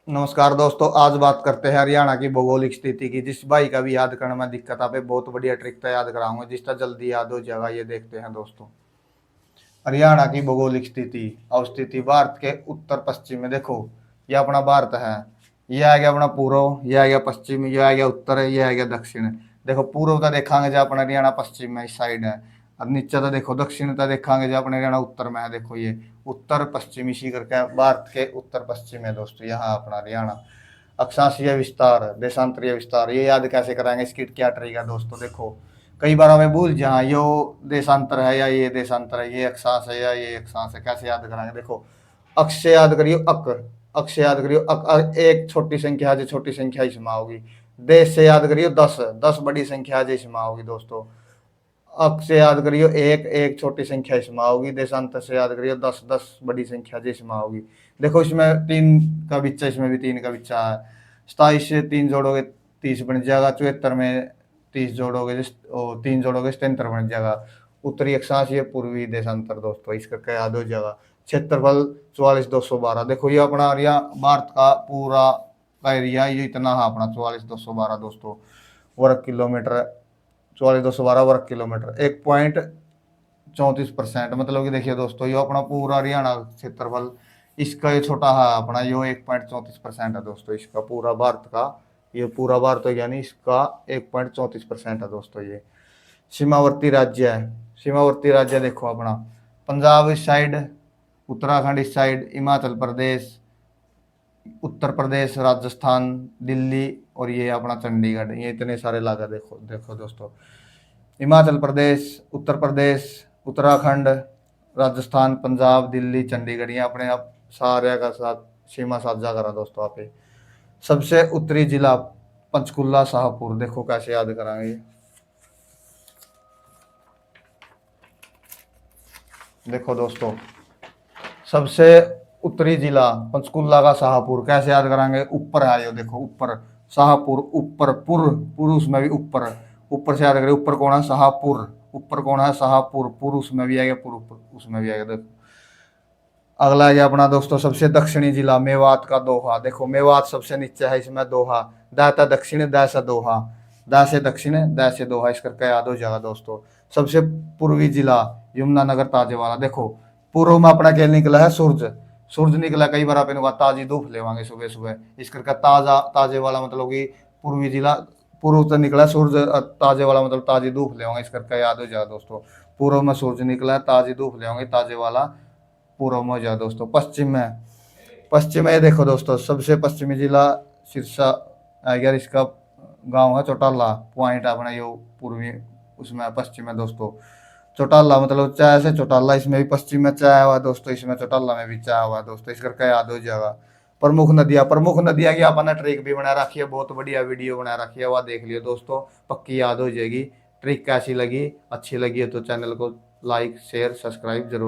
नमस्कार दोस्तों, आज बात करते हैं हरियाणा की भौगोलिक स्थिति की। जिस भाई का भी याद करने में दिक्कत आप बहुत बढ़िया ट्रिक तो याद कराऊंगा जिसका जल्दी याद हो जाएगा। ये देखते हैं दोस्तों, हरियाणा की भौगोलिक स्थिति। अवस्थिति भारत के उत्तर पश्चिम में देखो, ये अपना भारत है। ये आ गया अपना पूर्व, ये आ गया पश्चिम, ये आ गया उत्तर, ये आ गया दक्षिण। देखो पूर्व का देखांगे जो अपना हरियाणा पश्चिम में इस साइड है, और नीचे तो देखो दक्षिण का देखांगे जो अपने हरियाणा उत्तर में है। देखो ये उत्तर पश्चिम इसी करके भारत के उत्तर पश्चिम है दोस्तों यहाँ अपना हरियाणा। अक्षांशीय विस्तार, देशांतरीय विस्तार, ये याद कैसे कराएंगे, इसकी क्या ट्रिक है दोस्तों। देखो कई बार हमें भूल जहाँ यो देशांतर है या ये देशांतर है, ये अक्षांश है या ये अक्षांश है, कैसे याद कराएंगे। देखो अक्ष से याद करियो अक, अक्ष से याद करियो अक, एक छोटी संख्या जो छोटी संख्या इसमें होगी। देश से याद करियो दस, दस बड़ी संख्या जो इसमें होगी दोस्तों। अक से याद करियो एक, एक छोटी संख्या इसमें होगी। देशांतर से याद करियो दस, दस बड़ी संख्या जो इसमें होगी। देखो इसमें तीन का बिच्चा, इसमें भी तीन का बिच्चा है। 27 से तीन जोड़ोगे 30 बन जाएगा। 74 में 30 जोड़ोगे तीन जोड़ोगे 77 बन जाएगा। उत्तरी अक्षांश ये पूर्वी देशांतर दोस्तों, इसका क्या याद हो जाएगा। क्षेत्रफल 44,212। देखो ये अपना एरिया भारत का पूरा का एरिया ये इतना है अपना 44,212 दोस्तों वर्ग किलोमीटर। 44,212 वर्ग किलोमीटर, 1.34%। मतलब कि देखिए दोस्तों, ये अपना पूरा हरियाणा क्षेत्रफल, इसका ये छोटा है अपना, यो 1.34% है दोस्तों इसका पूरा भारत का। ये पूरा भारत हो यानी इसका 1.34% है दोस्तों ये। सीमावर्ती राज्य है, सीमावर्ती राज्य देखो अपना पंजाब इस साइड, उत्तराखंड इस साइड, हिमाचल प्रदेश, उत्तर प्रदेश, राजस्थान, दिल्ली, और ये अपना चंडीगढ़, ये इतने सारे लागा। देखो देखो दोस्तों, हिमाचल प्रदेश, उत्तर प्रदेश, उत्तराखंड, राजस्थान, पंजाब, दिल्ली, चंडीगढ़, ये अपने आप सारे का साथ सीमा साझा करा दोस्तों। आप सबसे उत्तरी जिला पंचकुला शाहपुर। देखो कैसे याद कराएंगे, देखो दोस्तों सबसे उत्तरी जिला पंचकुला का शाहपुर, कैसे याद कराएंगे। ऊपर है ये देखो, ऊपर शाहपुर, ऊपर पुर, पुरुष में भी ऊपर, ऊपर से याद करें। ऊपर कौन है, शाहपुर। ऊपर कौन है, शाहपुर, पुरुष में भी आएगा, पुर उसमें भी आएगा। देखो अगला है अपना दोस्तों सबसे दक्षिणी जिला मेवात का दोहा। देखो मेवात सबसे नीचे है, इसमें दोहा, दाता दक्षिण, दा से दोहा, दा से दक्षिण, दा से दोहा, इस करके याद हो जाएगा दोस्तों। सबसे पूर्वी जिला यमुनानगर ताजेवाला। देखो पूर्व में अपना क्या निकला है, सूरज, सूरज निकला। कई बार आप इनका ताजी धूप लेवांगे सुबह सुबह, इस करके ताजा, ताजे वाला मतलब कि पूर्वी जिला, पूर्व से निकला सूरज, ताजे वाला मतलब ताजी धूप लेवांगे, इस करके याद हो जाएगा दोस्तों। पूर्व में सूरज निकला, ताजी धूप लेवांगे, ताजे वाला पूर्व में जाए दोस्तों। पश्चिम में, पश्चिम में ये देखो दोस्तों सबसे पश्चिमी जिला सिरसा, अगर इसका गांव है चौटाला, पॉइंट अपना ये पूर्वी उसमें पश्चिम में दोस्तों। चौटाला मतलब चाय से चौटाला, इसमें भी पश्चिम में चाय हुआ दोस्तों, इसमें चौटाला में भी चाय हुआ दोस्तों, इस करके याद हो जाएगा। प्रमुख नदियाँ, प्रमुख नदियाँ की आपने ट्रिक भी बना रखी है, बहुत बढ़िया वीडियो बना रखी है, वह देख लियो दोस्तों, पक्की याद हो जाएगी। ट्रिक कैसी लगी, अच्छी लगी है तो चैनल को लाइक शेयर सब्सक्राइब जरूर।